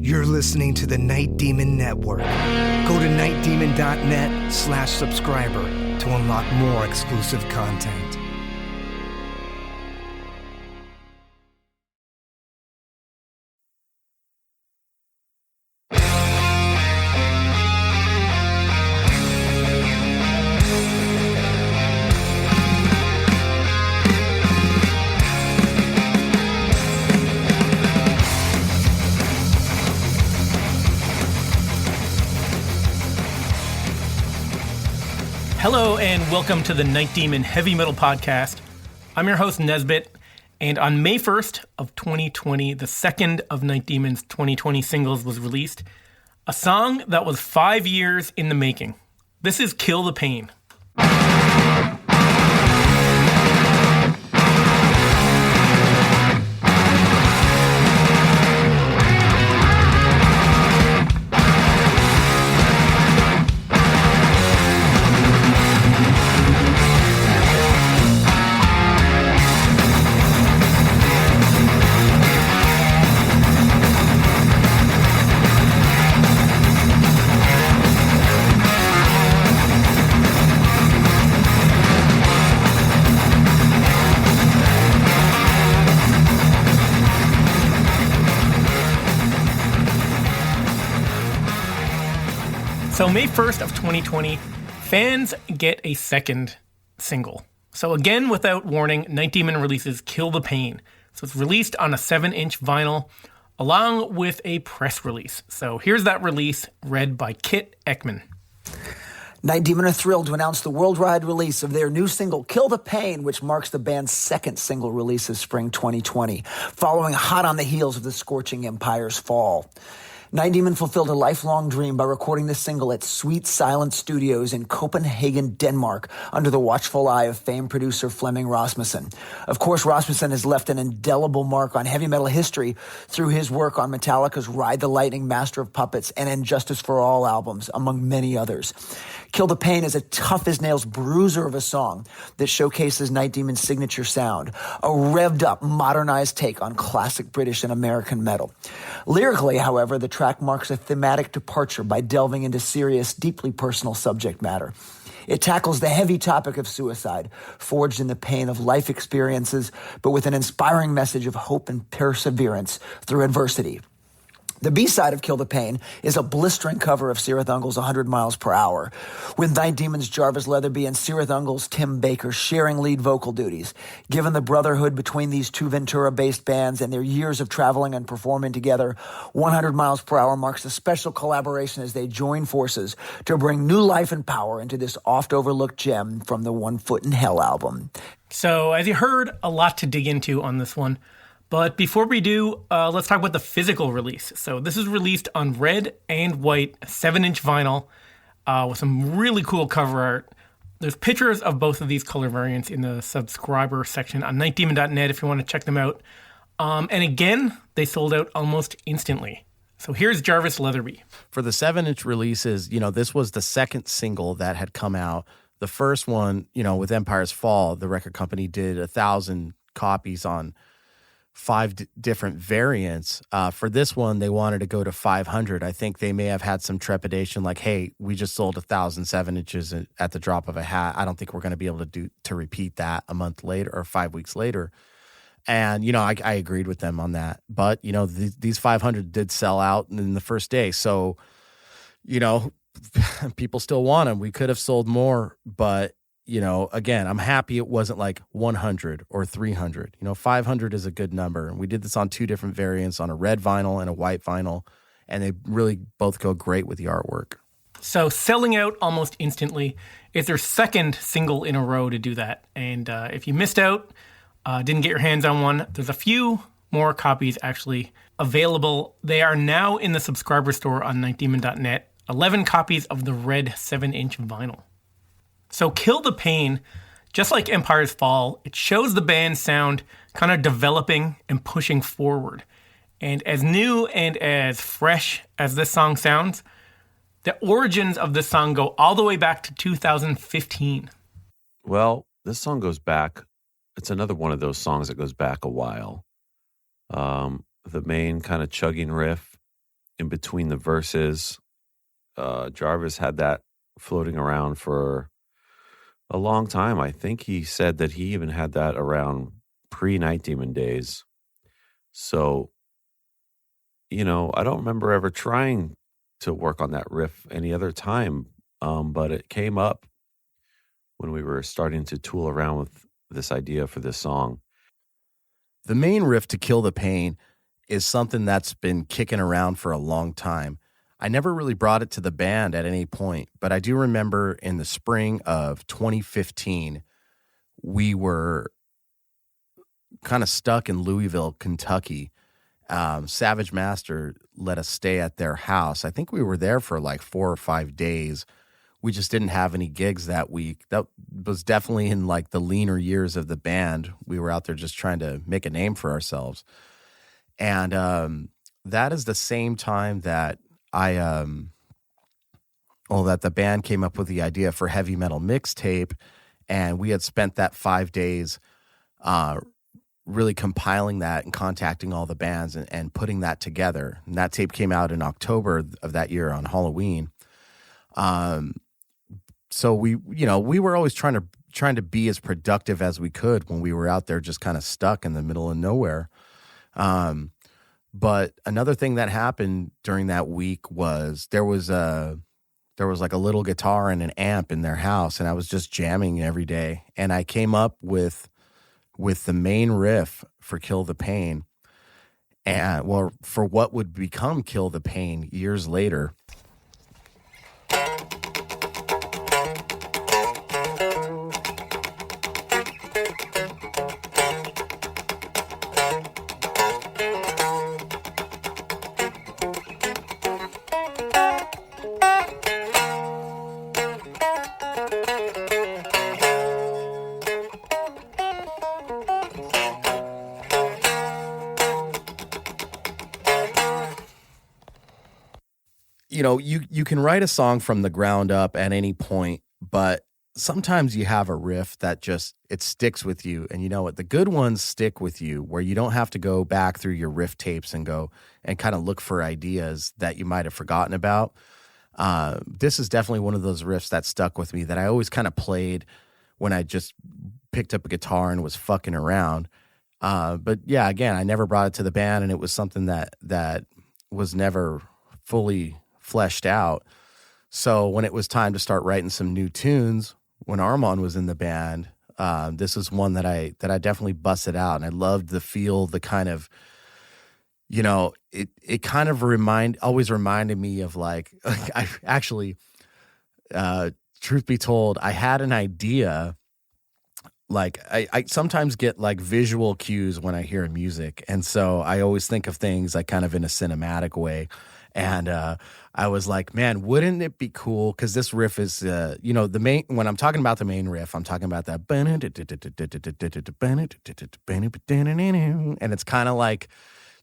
You're listening to the Night Demon Network. Go to nightdemon.net/subscriber to unlock more exclusive content. Hello and welcome to the Night Demon Heavy Metal Podcast. I'm your host, Nesbit, and on May 1st of 2020, the second of Night Demon's 2020 singles was released, a song that was 5 years in the making. This is Kill the Pain. So May 1st of 2020, fans get a second single. So again, without warning, Night Demon releases Kill the Pain. So it's released on a 7-inch vinyl along with a press release. So here's that release read by Kit Ekman. Night Demon are thrilled to announce the worldwide release of their new single, Kill the Pain, which marks the band's second single release of spring 2020, following hot on the heels of the Scorching Empire's fall. Night Demon fulfilled a lifelong dream by recording this single at Sweet Silence Studios in Copenhagen, Denmark, under the watchful eye of famed producer Flemming Rasmussen. Of course, Rasmussen has left an indelible mark on heavy metal history through his work on Metallica's Ride the Lightning, Master of Puppets, and Injustice for All albums, among many others. Kill the Pain is a tough-as-nails bruiser of a song that showcases Night Demon's signature sound, a revved-up, modernized take on classic British and American metal. Lyrically, however, the track marks a thematic departure by delving into serious, deeply personal subject matter. It tackles the heavy topic of suicide, forged in the pain of life experiences, but with an inspiring message of hope and perseverance through adversity. The B-side of Kill the Pain is a blistering cover of Cirith Ungol's 100 Miles Per Hour, with Night Demon's Jarvis Leatherby and Cirith Ungol's Tim Baker sharing lead vocal duties. Given the brotherhood between these two Ventura-based bands and their years of traveling and performing together, 100 Miles Per Hour marks a special collaboration as they join forces to bring new life and power into this oft-overlooked gem from the One Foot in Hell album. So, as you heard, a lot to dig into on this one. But before we do, let's talk about the physical release. So this is released on red and white 7-inch vinyl with some really cool cover art. There's pictures of both of these color variants in the subscriber section on nightdemon.net if you want to check them out. And again, they sold out almost instantly. So here's Jarvis Leatherby. For the 7-inch releases, this was the second single that had come out. The first one, with Empire's Fall, the record company did 1,000 copies on 5 different variants. For this one, they wanted to go to 500. I think they may have had some trepidation, like, hey, we just sold 1,000 7-inches at the drop of a hat. I don't think we're going to be able to repeat that a month later or 5 weeks later. And, I agreed with them on that. But, these 500 did sell out in the first day. So, people still want them. We could have sold more, but again, I'm happy it wasn't like 100 or 300. 500 is a good number. And we did this on 2 different variants, on a red vinyl and a white vinyl, and they really both go great with the artwork. So selling out almost instantly is their second single in a row to do that. And if you missed out, didn't get your hands on one, there's a few more copies actually available. They are now in the subscriber store on nightdemon.net. 11 copies of the red 7-inch vinyl. So Kill the Pain, just like Empire's Fall, it shows the band's sound kind of developing and pushing forward. And as new and as fresh as this song sounds, the origins of this song go all the way back to 2015. Well, this song goes back. It's another one of those songs that goes back a while. The main kind of chugging riff in between the verses. Jarvis had that floating around for a long time. I think he said that he even had that around pre-Night Demon days. So, I don't remember ever trying to work on that riff any other time, but it came up when we were starting to tool around with this idea for this song. The main riff to Kill the Pain is something that's been kicking around for a long time. I never really brought it to the band at any point, but I do remember in the spring of 2015, we were kind of stuck in Louisville, Kentucky. Savage Master let us stay at their house. I think we were there for like 4 or 5 days. We just didn't have any gigs that week. That was definitely in like the leaner years of the band. We were out there just trying to make a name for ourselves. And that is the same time that that the band came up with the idea for Heavy Metal Mixtape, and we had spent that 5 days really compiling that and contacting all the bands and putting that together. And that tape came out in October of that year on Halloween. So we were always trying to be as productive as we could when we were out there just kind of stuck in the middle of nowhere. But another thing that happened during that week was there was like a little guitar and an amp in their house, and I was just jamming every day. And I came up with the main riff for Kill the Pain, and for what would become Kill the Pain years later. You can write a song from the ground up at any point, but sometimes you have a riff that it sticks with you. And you know what? The good ones stick with you, where you don't have to go back through your riff tapes and go and kind of look for ideas that you might have forgotten about. This is definitely one of those riffs that stuck with me, that I always kind of played when I just picked up a guitar and was fucking around. But yeah, again, I never brought it to the band, and it was something that was never fully fleshed out. So when it was time to start writing some new tunes, when Armand was in the band, this is one that I definitely busted out, and I loved the feel, the kind of, it kind of always reminded me of like I actually, truth be told, I had an idea. Like I sometimes get like visual cues when I hear music, and so I always think of things like kind of in a cinematic way. And I was like, man, wouldn't it be cool? Because this riff is, the main, when I'm talking about the main riff, I'm talking about that. And it's kind of like,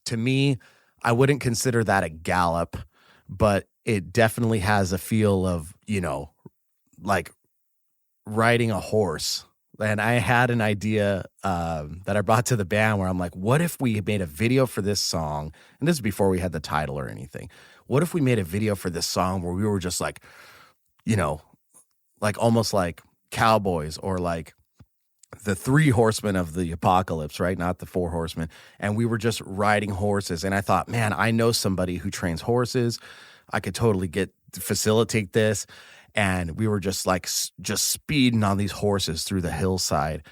to me, I wouldn't consider that a gallop, but it definitely has a feel of, like riding a horse. And I had an idea that I brought to the band where I'm like, what if we made a video for this song? And this is before we had the title or anything. What if we made a video for this song where we were just like, like almost like cowboys, or like the 3 horsemen of the apocalypse, right? Not the 4 horsemen. And we were just riding horses. And I thought, man, I know somebody who trains horses. I could totally facilitate this. And we were just speeding on these horses through the hillside.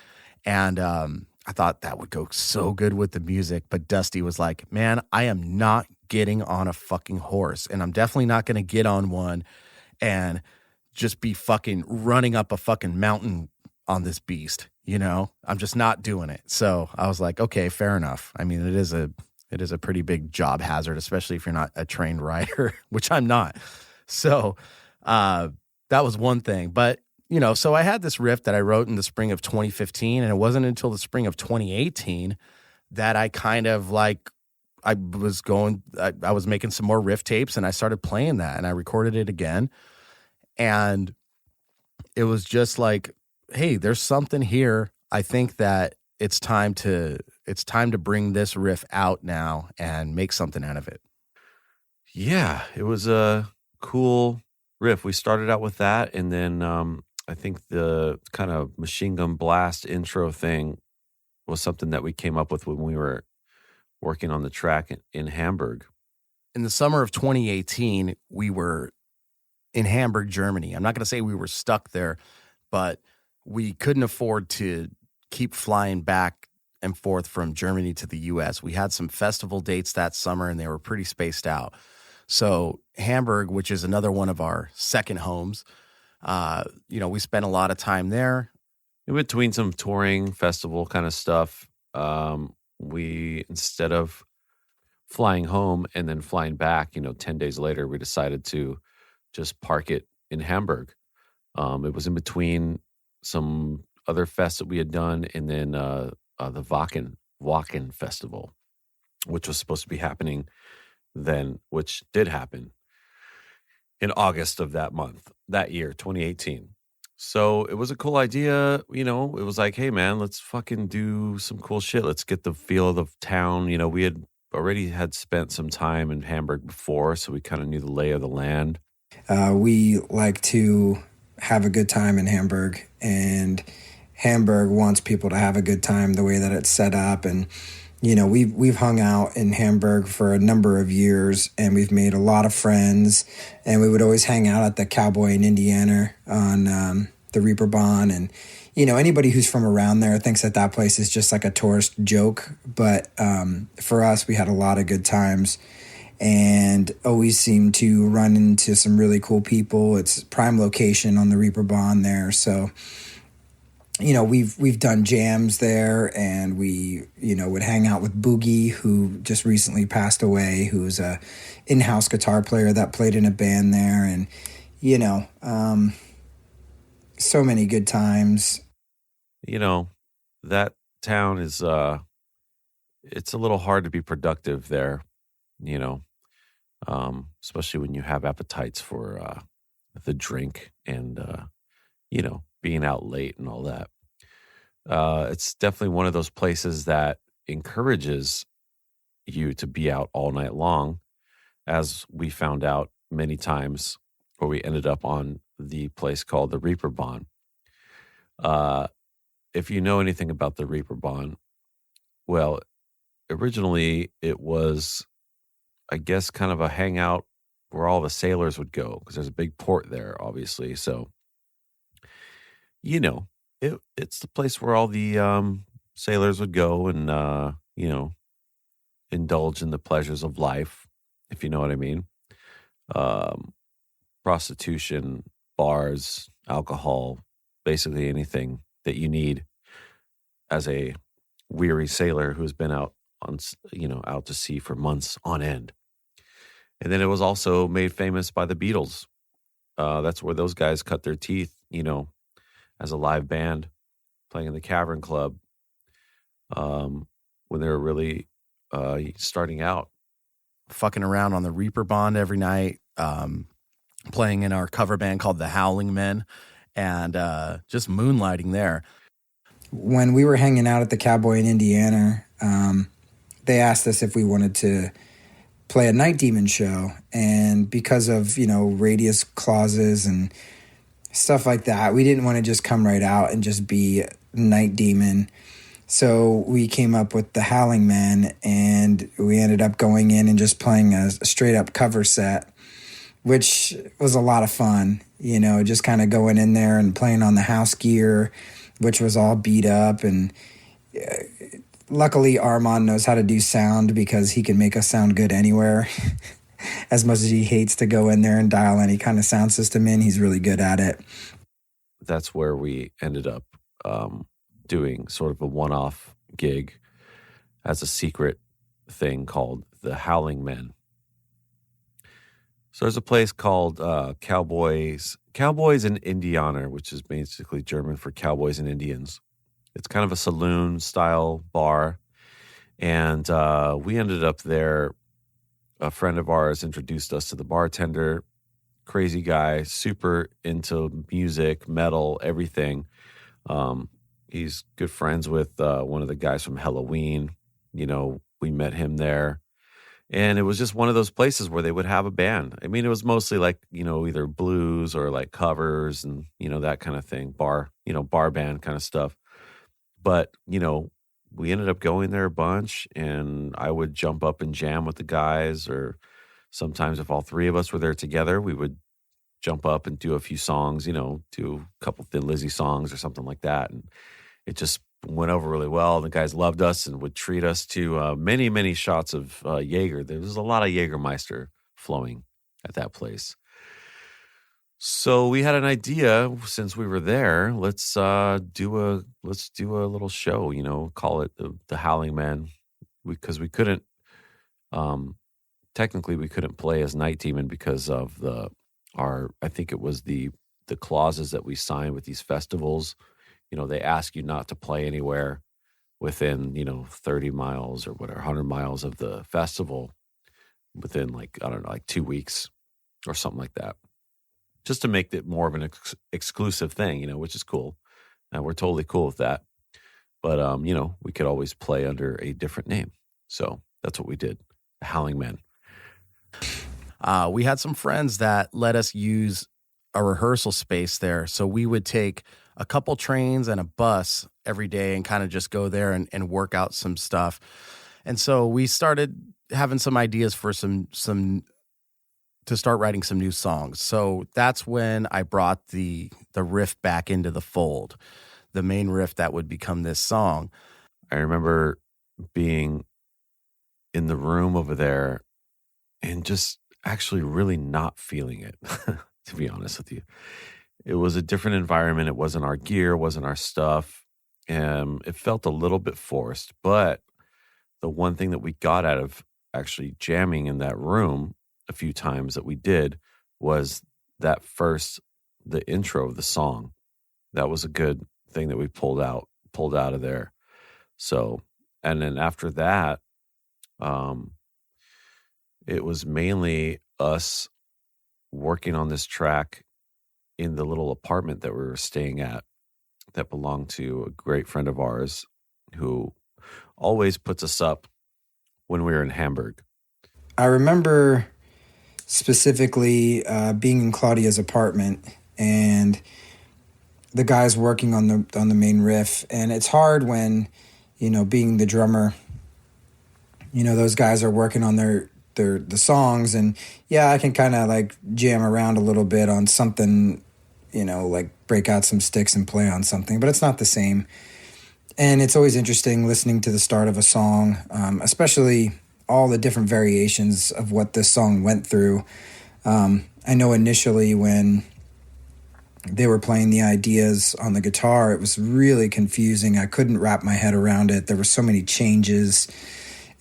And I thought that would go so good with the music. But Dusty was like, man, I am not getting on a fucking horse. And I'm definitely not going to get on one and just be fucking running up a fucking mountain on this beast. I'm just not doing it. So I was like, okay, fair enough. I mean, it is a pretty big job hazard, especially if you're not a trained rider, which I'm not. So, that was one thing. But, so I had this riff that I wrote in the spring of 2015, and it wasn't until the spring of 2018 that I kind of like, I was making some more riff tapes, and I started playing that, and I recorded it again. And it was just like, hey, there's something here. I think that it's time to bring this riff out now and make something out of it. Yeah, it was a cool riff. We started out with that, and then I think the kind of machine gun blast intro thing was something that we came up with when we were working on the track in Hamburg. In the summer of 2018, we were in Hamburg, Germany. I'm not going to say we were stuck there, but we couldn't afford to keep flying back and forth from Germany to the U.S. We had some festival dates that summer, and they were pretty spaced out. So Hamburg, which is another one of our second homes, we spent a lot of time there. In between some touring festival kind of stuff, we, instead of flying home and then flying back, 10 days later, we decided to just park it in Hamburg. It was in between some other fests that we had done, and then the Wacken Festival, which was supposed to be happening then, which did happen in August of that year, 2018. So it was a cool idea. It was like, hey, man, let's fucking do some cool shit. Let's get the feel of the town. We had already spent some time in Hamburg before, so we kind of knew the lay of the land. We like to have a good time in Hamburg, and Hamburg wants people to have a good time the way that it's set up. And, we've hung out in Hamburg for a number of years, and we've made a lot of friends, and we would always hang out at the Cowboy in Indiana on the Reeperbahn. And, anybody who's from around there thinks that place is just like a tourist joke. But for us, we had a lot of good times and always seem to run into some really cool people. It's prime location on the Reeperbahn there. So, we've done jams there, and we, would hang out with Boogie, who just recently passed away, who's a in-house guitar player that played in a band there. And, so many good times. That town is, it's a little hard to be productive there, especially when you have appetites for the drink and, being out late and all that. It's definitely one of those places that encourages you to be out all night long, as we found out many times, where we ended up on the place called the Reeperbahn. If you know anything about the Reeperbahn, well, originally it was, I guess, kind of a hangout where all the sailors would go, because there's a big port there, obviously. So, it's the place where all the sailors would go and, indulge in the pleasures of life, if you know what I mean. Prostitution, bars, alcohol, basically anything that you need as a weary sailor who's been out out to sea for months on end. And then it was also made famous by the Beatles. That's where those guys cut their teeth, as a live band playing in the Cavern Club, when they were really starting out. Fucking around on the Reeperbahn every night, playing in our cover band called the Howling Men, and just moonlighting there. When we were hanging out at the Cowboy in Indiana, they asked us if we wanted to play a Night Demon show. And because of, radius clauses and stuff like that, we didn't want to just come right out and just be Night Demon. So we came up with the Howling Men, and we ended up going in and just playing a straight up cover set, which was a lot of fun, just kind of going in there and playing on the house gear, which was all beat up. And luckily Armand knows how to do sound, because he can make us sound good anywhere. As much as he hates to go in there and dial any kind of sound system in, he's really good at it. That's where we ended up doing sort of a one-off gig as a secret thing called the Howling Men. So there's a place called Cowboys in Indiana, which is basically German for Cowboys and Indians. It's kind of a saloon-style bar, and we ended up there. A friend of ours introduced us to the bartender, crazy guy, super into music, metal, everything. He's good friends with one of the guys from Halloween. We met him there. And it was just one of those places where they would have a band. I mean, it was mostly like, either blues or like covers and, that kind of thing, bar band kind of stuff. But, we ended up going there a bunch, and I would jump up and jam with the guys, or sometimes if all three of us were there together, we would jump up and do a few songs, do a couple Thin Lizzy songs or something like that. And it just went over really well. The guys loved us and would treat us to many, many shots of Jaeger. There was a lot of Jägermeister flowing at that place. So we had an idea since we were there. Let's do a little show. Call it the Howling Men, because we couldn't. Technically, we couldn't play as Night Demon because of I think it was the clauses that we signed with these festivals. They ask you not to play anywhere within, 30 miles or whatever, 100 miles of the festival within like 2 weeks or something like that, just to make it more of an exclusive thing, which is cool. And we're totally cool with that. But, we could always play under a different name. So that's what we did, the Howling Men. We had some friends that let us use a rehearsal space there. So we would take a couple trains and a bus every day and kind of just go there and work out some stuff. And so we started having some ideas for some to start writing some new songs. So that's when I brought the riff back into the fold, the main riff that would become this song. I remember being in the room over there and just actually really not feeling it, to be honest with you. It was a different environment. It wasn't our gear, wasn't our stuff. And it felt a little bit forced. But the one thing that we got out of actually jamming in that room a few times that we did was the intro of the song. That was a good thing that we pulled out of there. So, and then after that, it was mainly us working on this track in the little apartment that we were staying at that belonged to a great friend of ours who always puts us up when we were in Hamburg. I remember specifically being in Claudia's apartment and the guys working on the main riff. And it's hard when, being the drummer, those guys are working on the songs, and I can kind of like jam around a little bit on something, like break out some sticks and play on something, but it's not the same. And it's always interesting listening to the start of a song, especially all the different variations of what this song went through. I know initially when they were playing the ideas on the guitar, it was really confusing. I couldn't wrap my head around it. There were so many changes.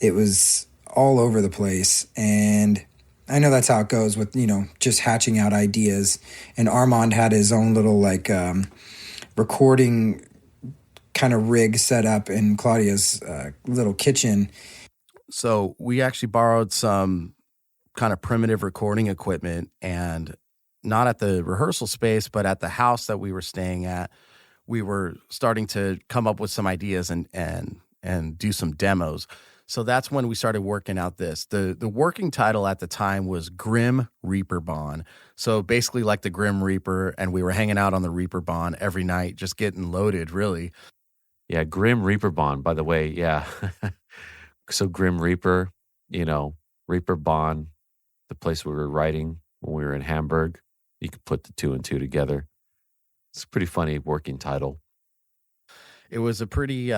It was all over the place. And I know that's how it goes with, just hatching out ideas. And Armand had his own little recording kind of rig set up in Claudia's little kitchen. So we actually borrowed some kind of primitive recording equipment, and not at the rehearsal space, but at the house that we were staying at, we were starting to come up with some ideas and do some demos. So that's when we started working out this. The working title at the time was Grim Reaper Bond. So basically like the Grim Reaper, and we were hanging out on the Reaper Bond every night, just getting loaded, really. Yeah, Grim Reaper Bond, by the way, yeah. So Grim Reaper, Reaper Bond, the place we were writing when we were in Hamburg. You could put the two and two together. It's a pretty funny working title. It was a pretty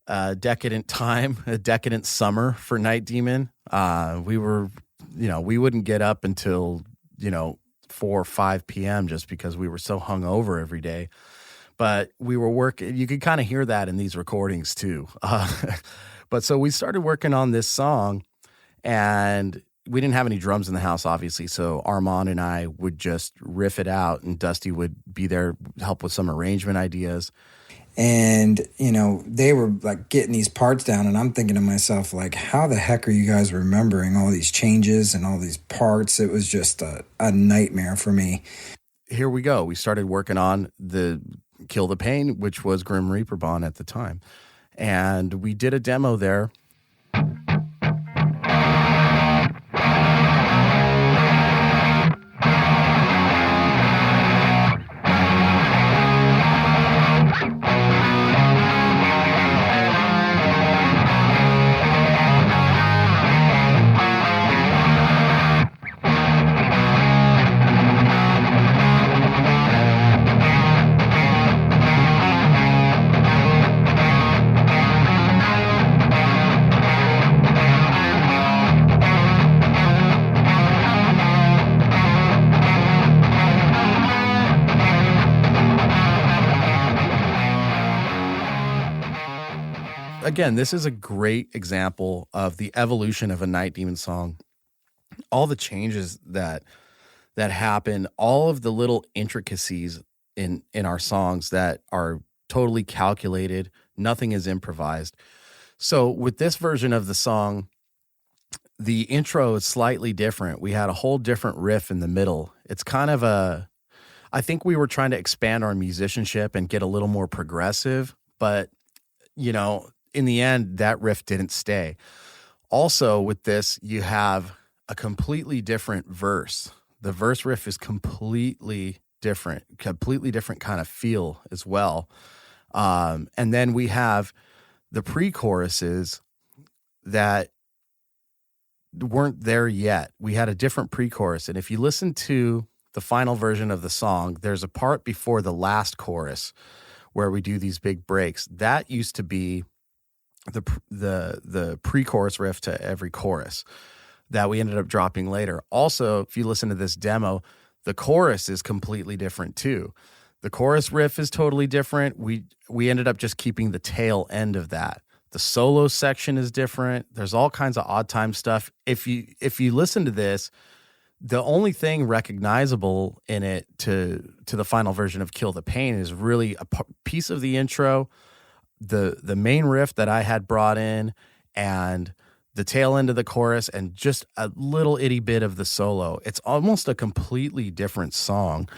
decadent time, a decadent summer for Night Demon. We were, we wouldn't get up until, 4 or 5 p.m. just because we were so hungover every day. But we were working, you could kind of hear that in these recordings too. But so we started working on this song, and we didn't have any drums in the house, obviously. So Armand and I would just riff it out, and Dusty would be there, help with some arrangement ideas. And, they were like getting these parts down, and I'm thinking to myself, like, how the heck are you guys remembering all these changes and all these parts? It was just a nightmare for me. Here we go. We started working on the Kill the Pain, which was Grim Reaper Bond at the time. And we did a demo there. again, this is a great example of the evolution of a Night Demon song. All the changes that happen, all of the little intricacies in our songs that are totally calculated. Nothing is improvised. So with this version of the song, the intro is slightly different. We had a whole different riff in the middle. It's kind of I think we were trying to expand our musicianship and get a little more progressive, but in the end, that riff didn't stay. Also with this, you have a completely different verse. The verse riff is completely different kind of feel as well. And then we have the pre-choruses that weren't there yet. We had a different pre-chorus. And if you listen to the final version of the song, there's a part before the last chorus where we do these big breaks. That used to be the pre-chorus riff to every chorus that we ended up dropping later. Also, if you listen to this demo, the chorus is completely different too. The chorus riff is totally different. We ended up just keeping the tail end of that. The solo section is different. There's all kinds of odd time stuff. If you listen to this, the only thing recognizable in it to the final version of Kill the Pain is really a piece of the intro, the main riff that I had brought in, and the tail end of the chorus, and just a little itty bit of the solo. It's almost a completely different song.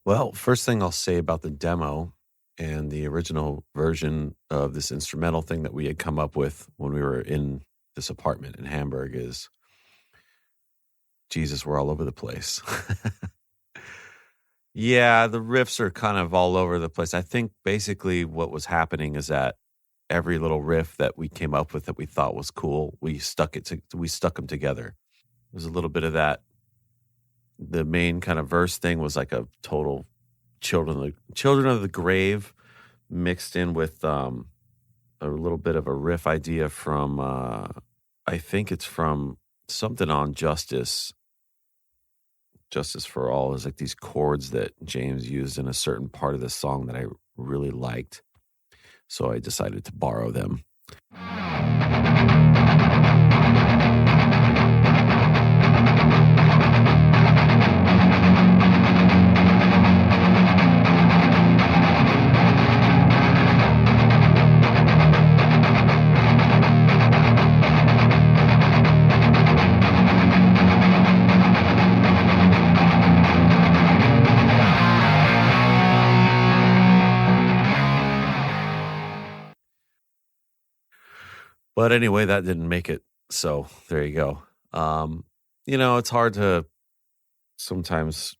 Well, first thing I'll say about the demo and the original version of this instrumental thing that we had come up with when we were in this apartment in Hamburg is, Jesus, we're all over the place. Yeah, the riffs are kind of all over the place. I think basically what was happening is that every little riff that we came up with that we thought was cool, we stuck them together. There's a little bit of that. The main kind of verse thing was like a total children of the grave mixed in with a little bit of a riff idea from I think it's from something on Justice for All. Is like these chords that James used in a certain part of the song that I really liked, so I decided to borrow them. But anyway, that didn't make it. So there you go. It's hard to sometimes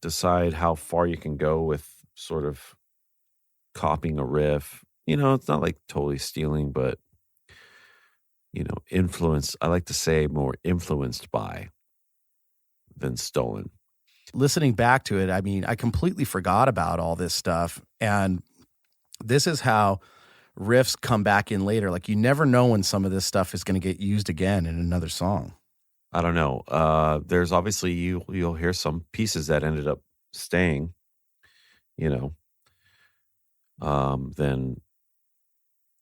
decide how far you can go with sort of copying a riff. It's not like totally stealing, but, influence. I like to say more influenced by than stolen. Listening back to it, I mean, I completely forgot about all this stuff. And this is how riffs come back in later. Like, you never know when some of this stuff is going to get used again in another song. I don't know. There's obviously you'll hear some pieces that ended up staying, then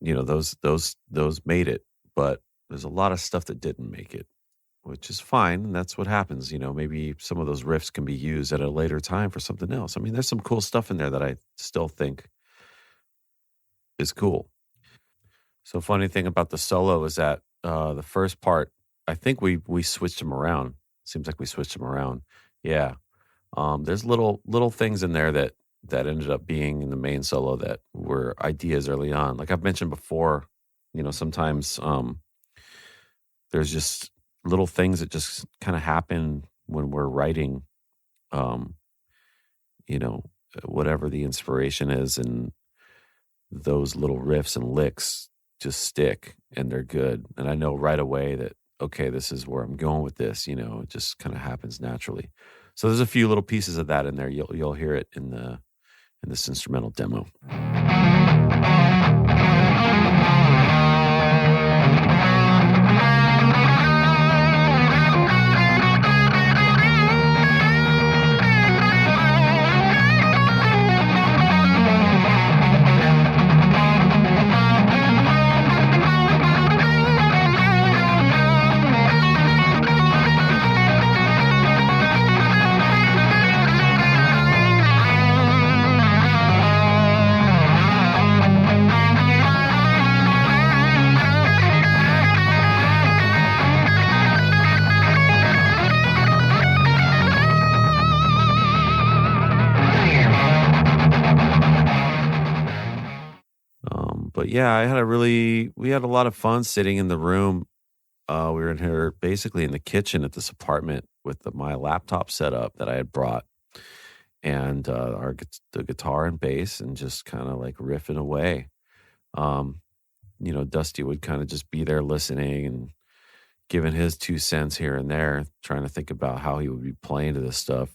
those made it, but there's a lot of stuff that didn't make it. which is fine. And that's what happens. Maybe some of those riffs can be used at a later time for something else. I mean, there's some cool stuff in there that I still think is cool. So funny thing about the solo is that the first part, I think we switched them around. Seems like we switched them around. Yeah. There's little things in there that ended up being in the main solo that were ideas early on. Like I've mentioned before, sometimes there's just little things that just kind of happen when we're writing, whatever the inspiration is, and those little riffs and licks just stick and they're good. And I know right away that, okay, this is where I'm going with this, it just kind of happens naturally. So there's a few little pieces of that in there. You'll hear it in this instrumental demo. But yeah, we had a lot of fun sitting in the room. We were in here basically in the kitchen at this apartment with my laptop set up that I had brought, and the guitar and bass, and just kind of like riffing away. Dusty would kind of just be there listening and giving his 2 cents here and there, trying to think about how he would be playing to this stuff.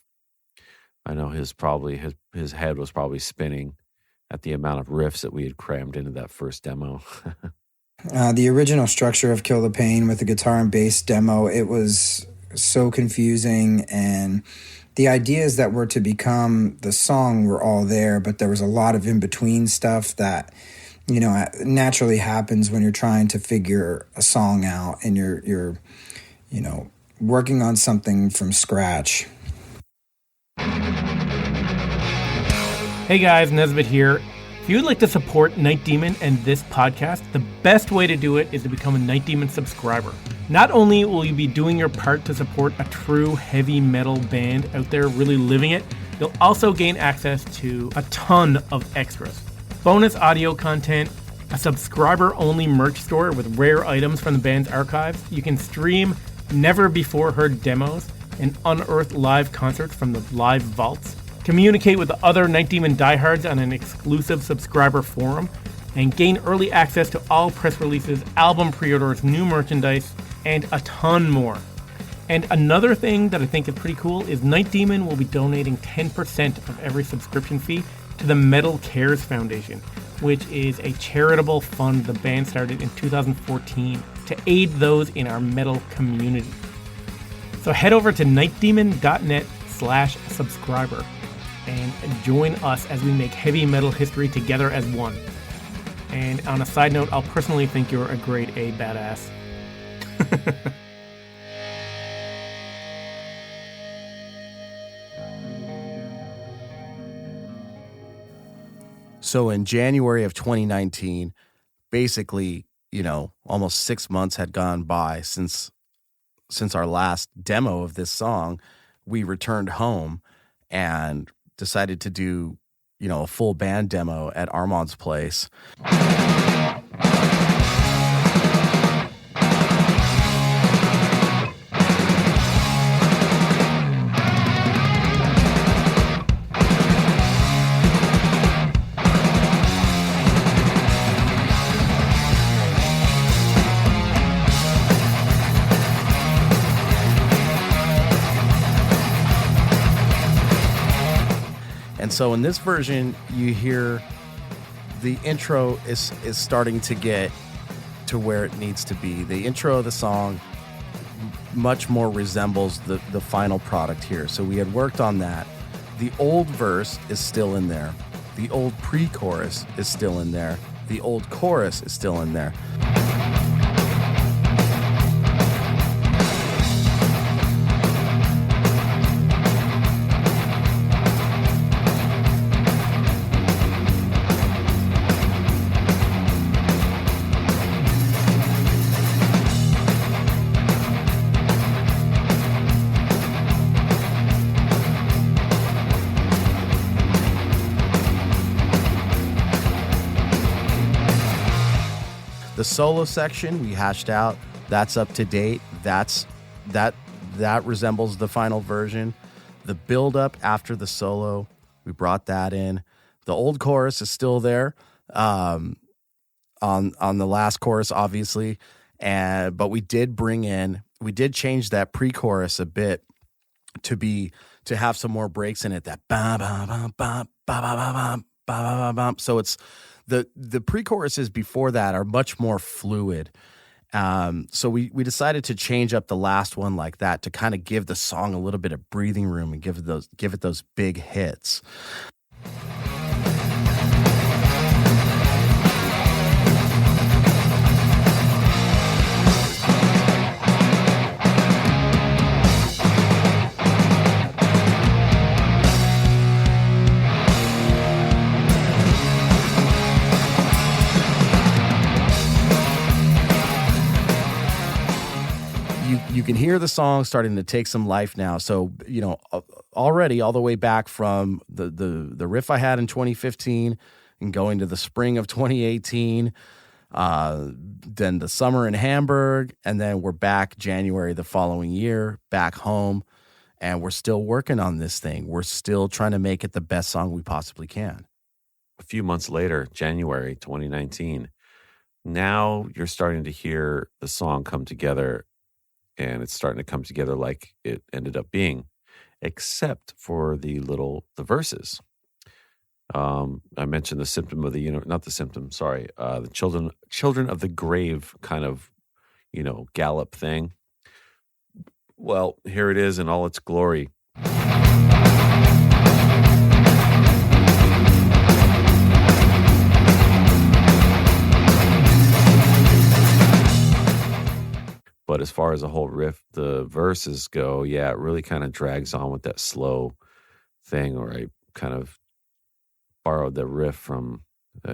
I know his head was probably spinning at the amount of riffs that we had crammed into that first demo. The original structure of Kill the Pain with the guitar and bass demo, it was so confusing, and the ideas that were to become the song were all there, but there was a lot of in-between stuff that, naturally happens when you're trying to figure a song out and you're working on something from scratch. Hey guys, Nesbitt here. If you would like to support Night Demon and this podcast, the best way to do it is to become a Night Demon subscriber. Not only will you be doing your part to support a true heavy metal band out there really living it, you'll also gain access to a ton of extras. Bonus audio content, a subscriber-only merch store with rare items from the band's archives. You can stream never-before-heard demos and unearth live concerts from the live vaults. Communicate with the other Night Demon diehards on an exclusive subscriber forum, and gain early access to all press releases, album pre-orders, new merchandise, and a ton more. And another thing that I think is pretty cool is Night Demon will be donating 10% of every subscription fee to the Metal Cares Foundation, which is a charitable fund the band started in 2014 to aid those in our metal community. So head over to nightdemon.net/subscriber. And join us as we make heavy metal history together as one. And on a side note, I'll personally think you're a grade A badass. So in January of 2019, basically, almost 6 months had gone by since our last demo of this song. We returned home and decided to do, a full band demo at Armand's place. And so in this version, you hear the intro is starting to get to where it needs to be. The intro of the song much more resembles the final product here. So we had worked on that. The old verse is still in there. The old pre-chorus is still in there. The old chorus is still in there. The solo section we hashed out. That's up to date. That resembles the final version. The build up after the solo, we brought that in. The old chorus is still there on the last chorus, obviously, but we did change that pre-chorus a bit to have some more breaks in it. That ba ba ba ba ba ba ba ba ba ba. So it's the pre-choruses before that are much more fluid. So we decided to change up the last one like that to kind of give the song a little bit of breathing room and give it those big hits. You can hear the song starting to take some life now. So, already all the way back from the riff I had in 2015 and going to the spring of 2018, then the summer in Hamburg, and then we're back January the following year, back home, and we're still working on this thing. We're still trying to make it the best song we possibly can. A few months later, January 2019, now you're starting to hear the song come together. And it's starting to come together like it ended up being, except for the verses. I mentioned the symptom of not the symptom, sorry, the children of the grave kind of, gallop thing. Well, here it is in all its glory. But as far as the whole riff, the verses go, yeah, it really kind of drags on with that slow thing, or I kind of borrowed the riff from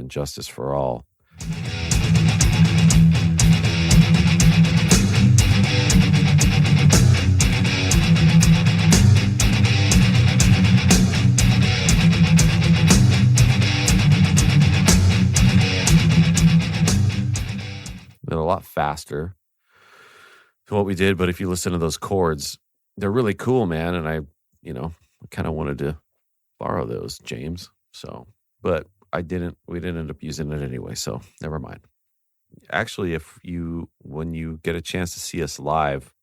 Justice for All. They're a lot faster to what we did, but if you listen to those chords, they're really cool, man. And I kind of wanted to borrow those, James. So, but we didn't end up using it anyway. So never mind. Actually, when you get a chance to see us live,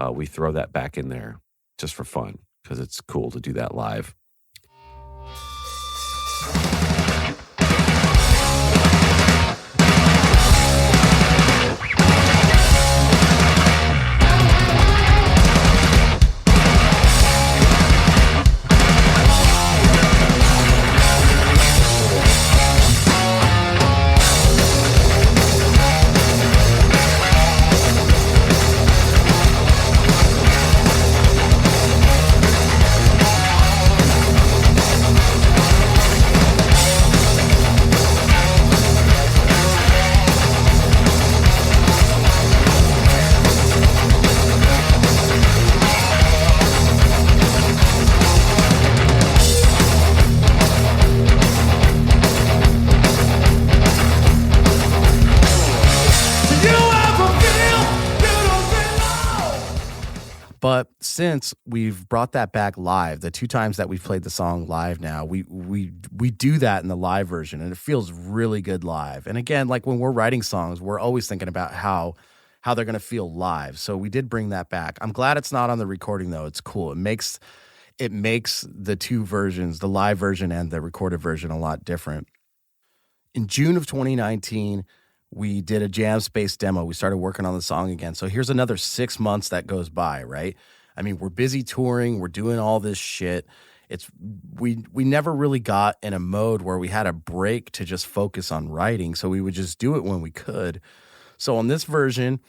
we throw that back in there just for fun because it's cool to do that live. But since we've brought that back live, the 2 times that we've played the song live now, we do that in the live version, and it feels really good live. And again, like when we're writing songs, we're always thinking about how they're going to feel live. So we did bring that back. I'm glad it's not on the recording, though. It's cool. It makes the 2 versions, the live version and the recorded version, a lot different. In June of 2019, we did a jam space demo. We started working on the song again. So here's another 6 months that goes by, right? I mean, we're busy touring. We're doing all this shit. We never really got in a mode where we had a break to just focus on writing. So we would just do it when we could. So on this version,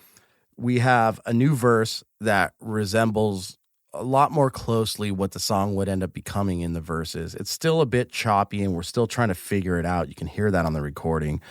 we have a new verse that resembles a lot more closely what the song would end up becoming in the verses. It's still a bit choppy and we're still trying to figure it out. You can hear that on the recording.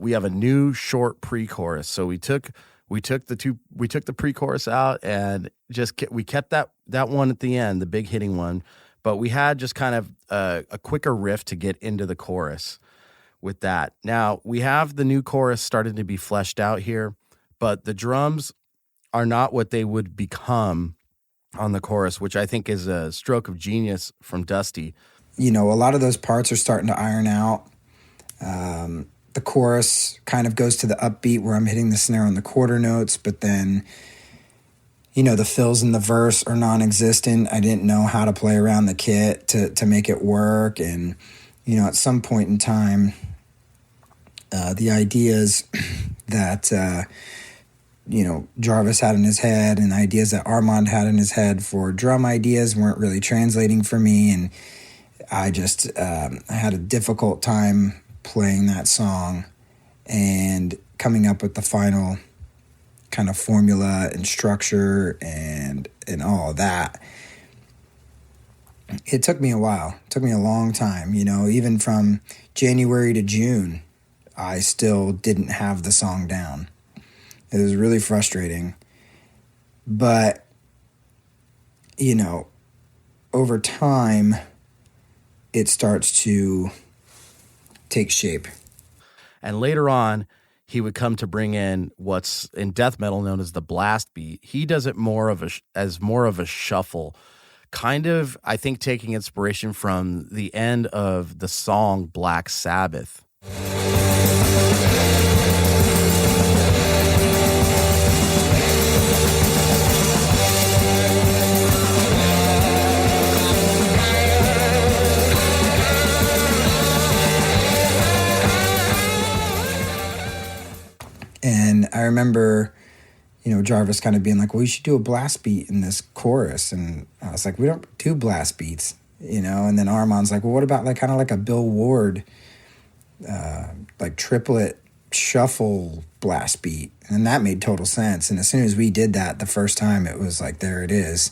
we have a new short pre-chorus. So we took the pre-chorus out and we kept that one at the end, the big hitting one, but we had just kind of a quicker riff to get into the chorus with that. Now we have the new chorus starting to be fleshed out here, but the drums are not what they would become on the chorus, which I think is a stroke of genius from Dusty. A lot of those parts are starting to iron out. The chorus kind of goes to the upbeat where I'm hitting the snare on the quarter notes, but then, the fills in the verse are non-existent. I didn't know how to play around the kit to make it work. And, at some point in time, the ideas that, Jarvis had in his head and the ideas that Armand had in his head for drum ideas weren't really translating for me. And I just I had a difficult time playing that song and coming up with the final kind of formula and structure and all of that. It took me a while. It took me a long time. Even from January to June, I still didn't have the song down. It was really frustrating. But, over time, it starts to take shape. And later on, he would come to bring in what's in death metal known as the blast beat. He does it as more of a shuffle, kind of, I think, taking inspiration from the end of the song Black Sabbath. And I remember, Jarvis kind of being like, well, you should do a blast beat in this chorus. And I was like, we don't do blast beats, And then Armand's like, well, what about kind of like a Bill Ward, triplet shuffle blast beat? And that made total sense. And as soon as we did that the first time, it was like, there it is.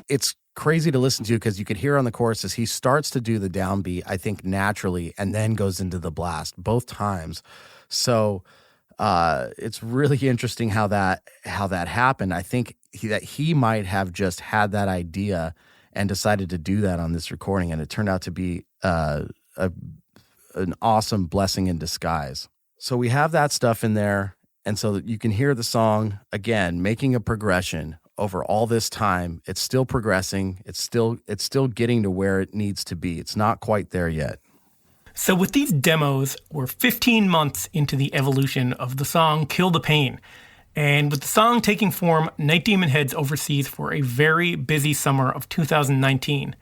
It's crazy to listen to because you could hear on the choruses he starts to do the downbeat, I think, naturally, and then goes into the blast both times. So it's really interesting how that happened. I think that he might have just had that idea and decided to do that on this recording, and it turned out to be an awesome blessing in disguise. So we have that stuff in there, and so that you can hear the song again making a progression over all this time. It's still progressing. It's still getting to where it needs to be. It's not quite there yet. So with these demos, we're 15 months into the evolution of the song Kill the Pain. And with the song taking form, Night Demon heads overseas for a very busy summer of 2019.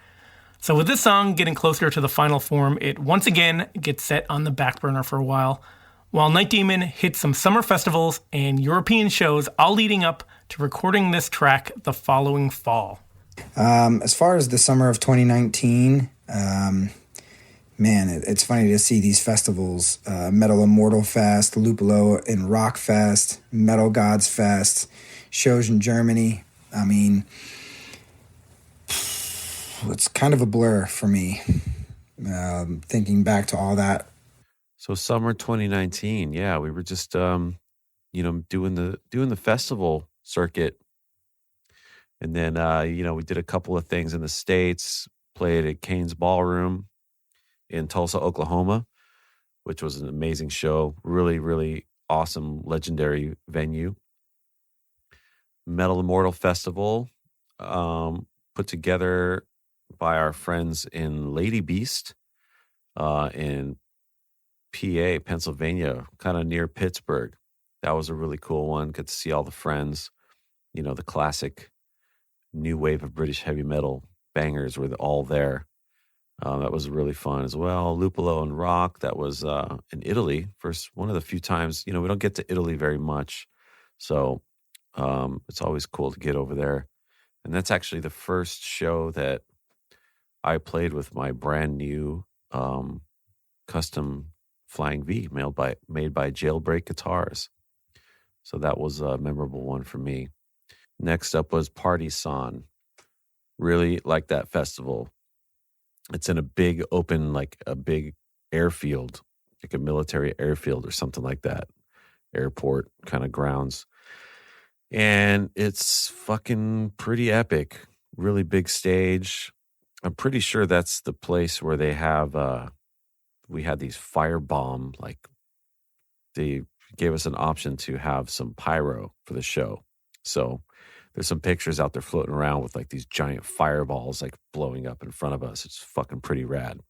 So with this song getting closer to the final form, it once again gets set on the back burner for a while Night Demon hits some summer festivals and European shows, all leading up to recording this track the following fall. As far as the summer of 2019, it's funny to see these festivals, Metal Immortal Fest, Lupolo and Rock Fest, Metal Gods Fest, shows in Germany. I mean, it's kind of a blur for me, thinking back to all that. So summer 2019, yeah, we were just, doing the festival circuit. And then, we did a couple of things in the States, played at Kane's Ballroom in Tulsa, Oklahoma, which was an amazing show. Really, really awesome, legendary venue. Metal Immortal Festival, put together by our friends in Lady Beast in PA, Pennsylvania, kind of near Pittsburgh. That was a really cool one. Get to see all the friends, the classic new wave of British heavy metal bangers were all there. That was really fun as well. Lupolo and Rock, that was in Italy. First, one of the few times, we don't get to Italy very much. So it's always cool to get over there. And that's actually the first show that I played with my brand new custom Flying V made by Jailbreak Guitars. So that was a memorable one for me. Next up was Party Son. Really like that festival. It's in a big open, like a big airfield, like a military airfield or something like that. Airport kind of grounds. And it's fucking pretty epic. Really big stage. I'm pretty sure that's the place where they have, we had these firebomb, like they gave us an option to have some pyro for the show. So there's some pictures out there floating around with like these giant fireballs like blowing up in front of us. It's fucking pretty rad.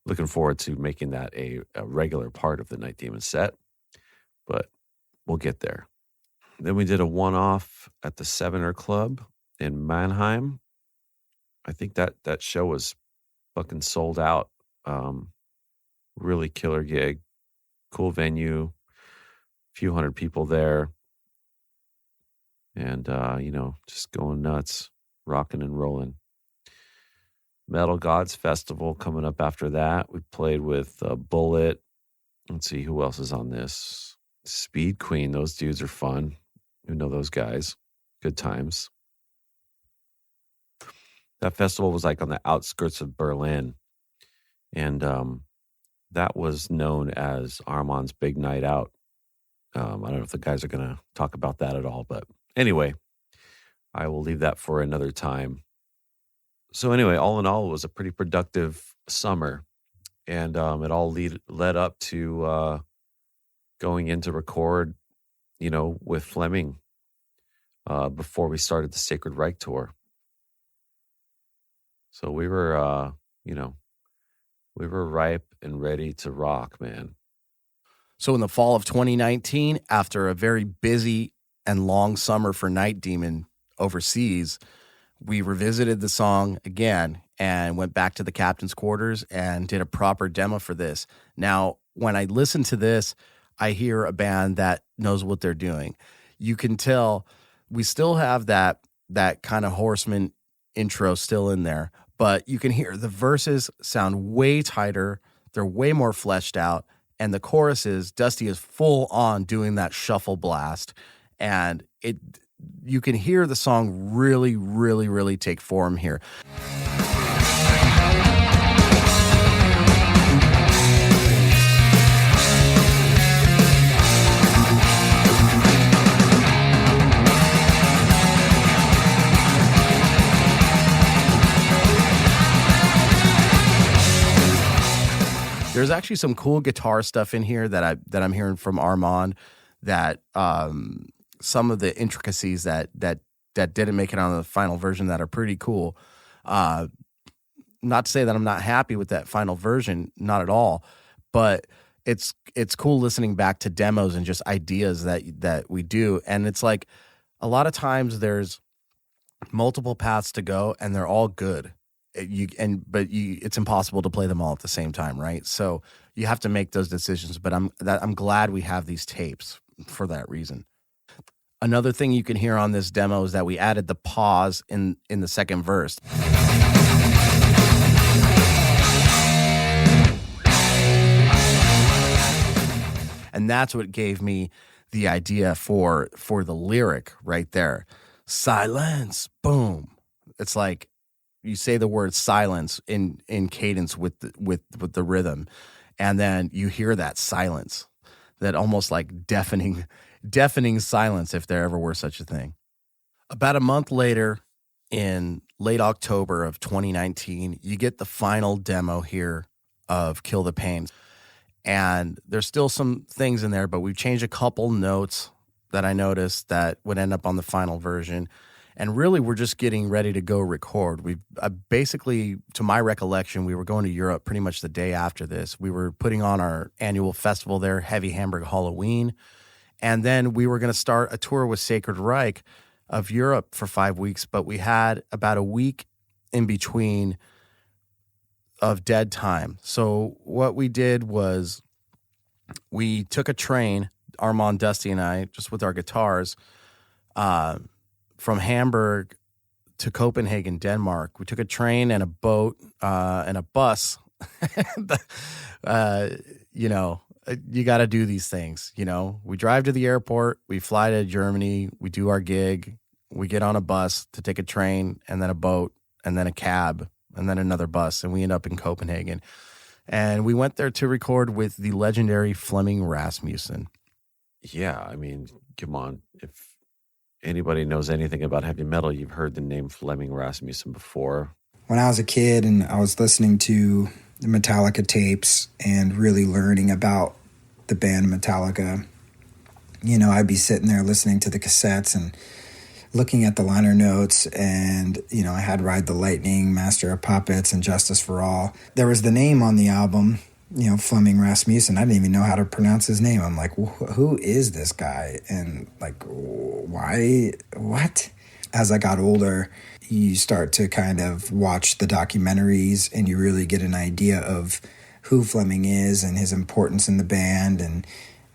Looking forward to making that a regular part of the Night Demon set, but we'll get there. Then we did a one-off at the Sevener Club in Mannheim. I think that show was fucking sold out. Really killer gig. Cool venue. A few hundred people there. And, just going nuts. Rocking and rolling. Metal Gods Festival coming up after that. We played with Bullet. Let's see who else is on this. Speed Queen. Those dudes are fun. You know those guys. Good times. That festival was like on the outskirts of Berlin. And that was known as Armand's Big Night Out. I don't know if the guys are going to talk about that at all. But anyway, I will leave that for another time. So anyway, all in all, it was a pretty productive summer. And it all led up to going in to record, with Flemming before we started the Sacred Reich tour. So we were, we were ripe and ready to rock, man. So in the fall of 2019, after a very busy and long summer for Night Demon overseas, we revisited the song again and went back to the captain's quarters and did a proper demo for this. Now, when I listen to this, I hear a band that knows what they're doing. You can tell we still have that kind of Horseman intro still in there, but you can hear the verses sound way tighter. They're way more fleshed out. And the choruses, Dusty is full on doing that shuffle blast. And you can hear the song really, really, really take form here. There's actually some cool guitar stuff in here that I'm hearing from Armand, that some of the intricacies that didn't make it on the final version that are pretty cool. Not to say that I'm not happy with that final version, not at all, but it's cool listening back to demos and just ideas that we do. And it's like a lot of times there's multiple paths to go and they're all good. It's impossible to play them all at the same time, right? So you have to make those decisions. But I'm glad we have these tapes for that reason. Another thing you can hear on this demo is that we added the pause in the second verse. And that's what gave me the idea for the lyric right there. Silence, boom. It's like you say the word silence in cadence with the rhythm, and then you hear that silence, that almost like deafening silence, if there ever were such a thing. About a month later, in late October of 2019, you get the final demo here of Kill the Pain. And there's still some things in there, but we've changed a couple notes that I noticed that would end up on the final version. And really, we're just getting ready to go record. We basically, to my recollection, we were going to Europe pretty much the day after this. We were putting on our annual festival there, Heavy Hamburg Halloween. And then we were going to start a tour with Sacred Reich of Europe for 5 weeks. But we had about a week in between of dead time. So what we did was we took a train, Armand, Dusty, and I, just with our guitars, from Hamburg to Copenhagen, Denmark. We took a train and a boat and a bus. You got to do these things. We drive to the airport. We fly to Germany. We do our gig. we get on a bus to take a train and then a boat and then a cab and then another bus, and we end up in Copenhagen. And we went there to record with the legendary Flemming Rasmussen. Yeah, I mean, come on. If anybody knows anything about heavy metal, you've heard the name Flemming Rasmussen before. When I was a kid and I was listening to the Metallica tapes and really learning about the band Metallica, you know, I'd be sitting there listening to the cassettes and looking at the liner notes, and, you know, I had Ride the Lightning, Master of Puppets, and Justice for All. There was the name on the album, you know, Flemming Rasmussen. I didn't even know how to pronounce his name. I'm like, who is this guy? And like, why, what? As I got older, you start to kind of watch the documentaries and you really get an idea of who Flemming is and his importance in the band. And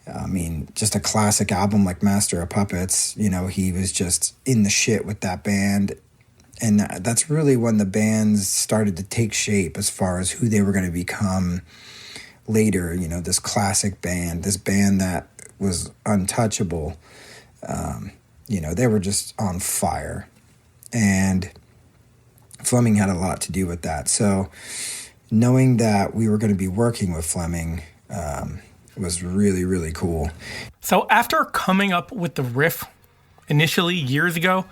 I mean, just a classic album like Master of Puppets, you know, he was just in the shit with that band. And that's really when the bands started to take shape as far as who they were going to become later. You know, this classic band, this band that was untouchable. You know, they were just on fire. And Flemming had a lot to do with that. So knowing that we were going to be working with Flemming, was really, really cool. So after coming up with the riff initially years ago,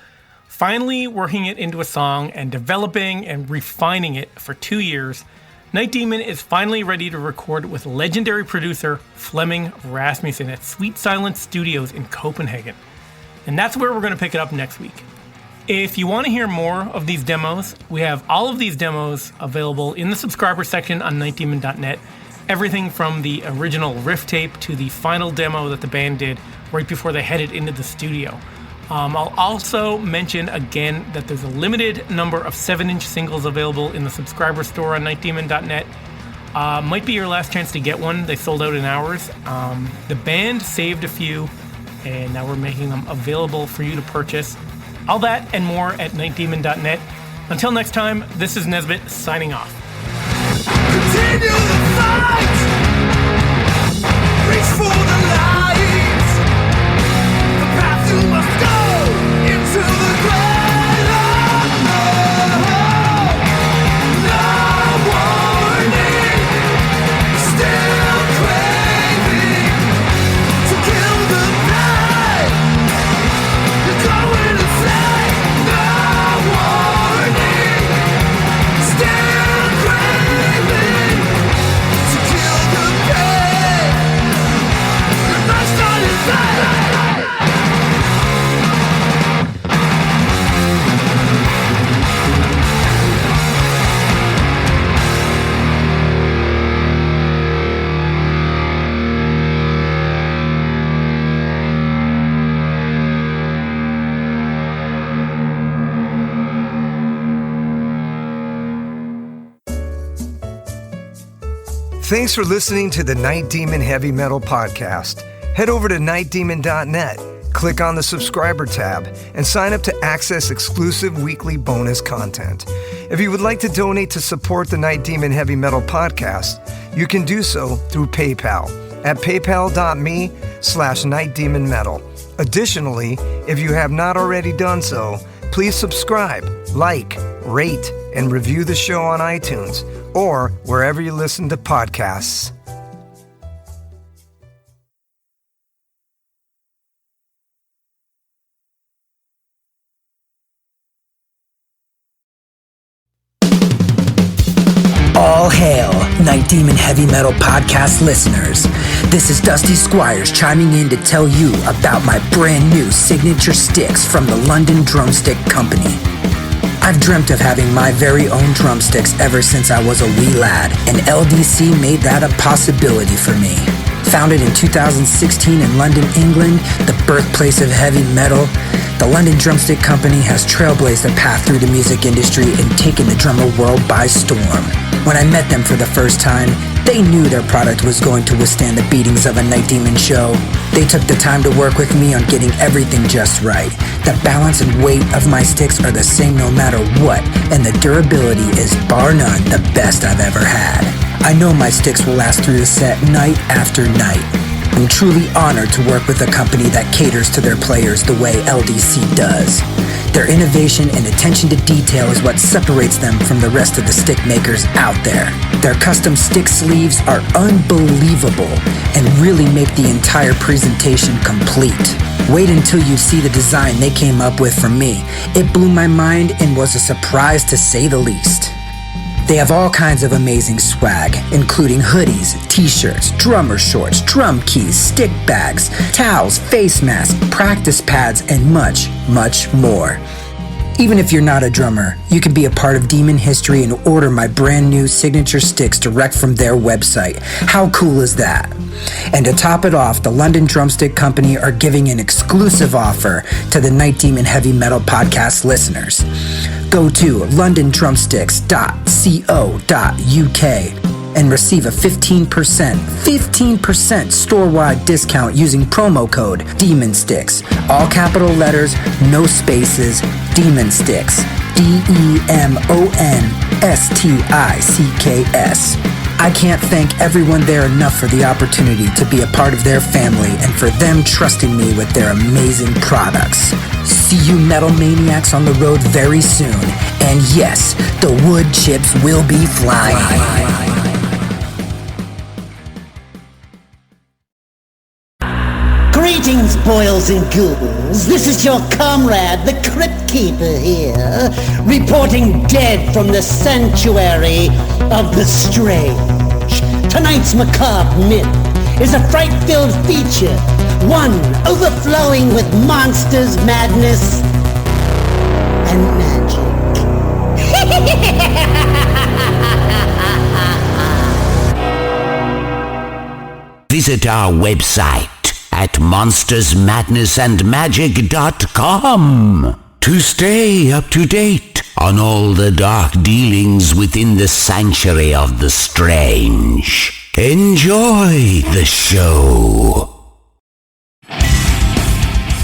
finally working it into a song and developing and refining it for 2 years, Night Demon is finally ready to record with legendary producer Flemming Rasmussen at Sweet Silence Studios in Copenhagen. And that's where we're going to pick it up next week. If you want to hear more of these demos, we have all of these demos available in the subscriber section on nightdemon.net. Everything from the original riff tape to the final demo that the band did right before they headed into the studio. I'll also mention again that there's a limited number of 7-inch singles available in the subscriber store on nightdemon.net. Might be your last chance to get one. They sold out in hours. The band saved a few, and now we're making them available for you to purchase. All that and more at nightdemon.net. Until next time, this is Nesbitt signing off. Continue the fight. Reach for the light. The path you must go into the ground. No warning. Still craving to kill the pain. You're going insane. No warning. Still craving to kill the pain. Your life's not insane. Thanks for listening to the Night Demon Heavy Metal Podcast. Head over to nightdemon.net, click on the subscriber tab, and sign up to access exclusive weekly bonus content. If you would like to donate to support the Night Demon Heavy Metal Podcast, you can do so through PayPal at paypal.me/nightdemonmetal. Additionally, if you have not already done so, please subscribe, like, rate, and review the show on iTunes or wherever you listen to podcasts. All hail, Night Demon Heavy Metal Podcast listeners. This is Dusty Squires chiming in to tell you about my brand new signature sticks from the London Drumstick Company. I've dreamt of having my very own drumsticks ever since I was a wee lad, and LDC made that a possibility for me. Founded in 2016 in London, England, the birthplace of heavy metal, the London Drumstick Company has trailblazed a path through the music industry and taken the drummer world by storm. When I met them for the first time, they knew their product was going to withstand the beatings of a Night Demon show. They took the time to work with me on getting everything just right. The balance and weight of my sticks are the same no matter what, and the durability is bar none the best I've ever had. I know my sticks will last through the set night after night. I'm truly honored to work with a company that caters to their players the way LDC does. Their innovation and attention to detail is what separates them from the rest of the stick makers out there. Their custom stick sleeves are unbelievable and really make the entire presentation complete. Wait until you see the design they came up with for me. It blew my mind and was a surprise to say the least. They have all kinds of amazing swag, including hoodies, t-shirts, drummer shorts, drum keys, stick bags, towels, face masks, practice pads, and much, much more. Even if you're not a drummer, you can be a part of Demon history and order my brand new signature sticks direct from their website. How cool is that? And to top it off, the London Drumstick Company are giving an exclusive offer to the Night Demon Heavy Metal Podcast listeners. Go to londondrumsticks.co.uk and receive a 15% store-wide discount using promo code DEMONSTICKS. All capital letters, no spaces, Demon Sticks. DEMONSTICKS. I can't thank everyone there enough for the opportunity to be a part of their family and for them trusting me with their amazing products. See you metal maniacs on the road very soon. And yes, the wood chips will be flying. Greetings, boils and ghouls. This is your comrade, the Crypt Keeper here, reporting dead from the sanctuary of the strange. Tonight's macabre myth is a fright-filled feature, one overflowing with monsters, madness, and magic. Visit our website at monstersmadnessandmagic.com to stay up to date on all the dark dealings within the sanctuary of the strange. Enjoy the show.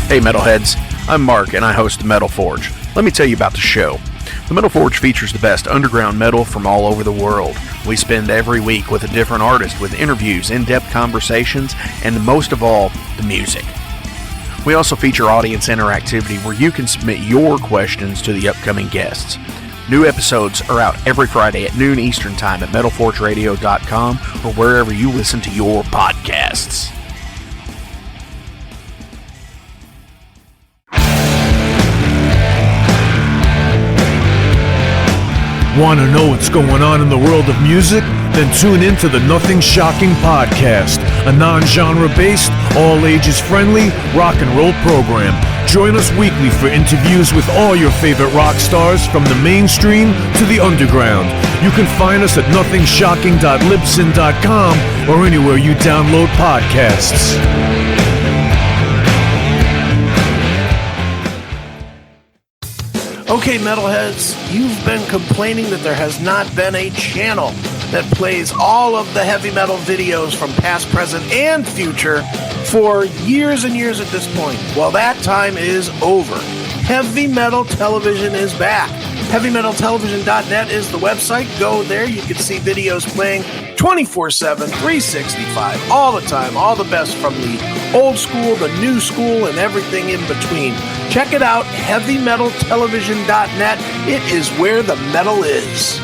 Hey Metalheads, I'm Mark and I host Metal Forge. Let me tell you about the show. The Metal Forge features the best underground metal from all over the world. We spend every week with a different artist with interviews, in-depth conversations, and most of all, the music. We also feature audience interactivity where you can submit your questions to the upcoming guests. New episodes are out every Friday at noon Eastern Time at metalforgeradio.com or wherever you listen to your podcasts. Want to know what's going on in the world of music? Then tune in to the Nothing Shocking Podcast, a non-genre based, all-ages friendly rock and roll program. Join us weekly for interviews with all your favorite rock stars from the mainstream to the underground. You can find us at nothingshocking.libsyn.com or anywhere you download podcasts. Okay, metalheads, you've been complaining that there has not been a channel that plays all of the heavy metal videos from past, present, and future for years and years at this point. Well, that time is over. Heavy Metal Television is back. HeavyMetalTelevision.net is the website. Go there. You can see videos playing 24/7, 365, all the time, all the best from the old school, the new school, and everything in between. Check it out, HeavyMetalTelevision.net. It is where the metal is.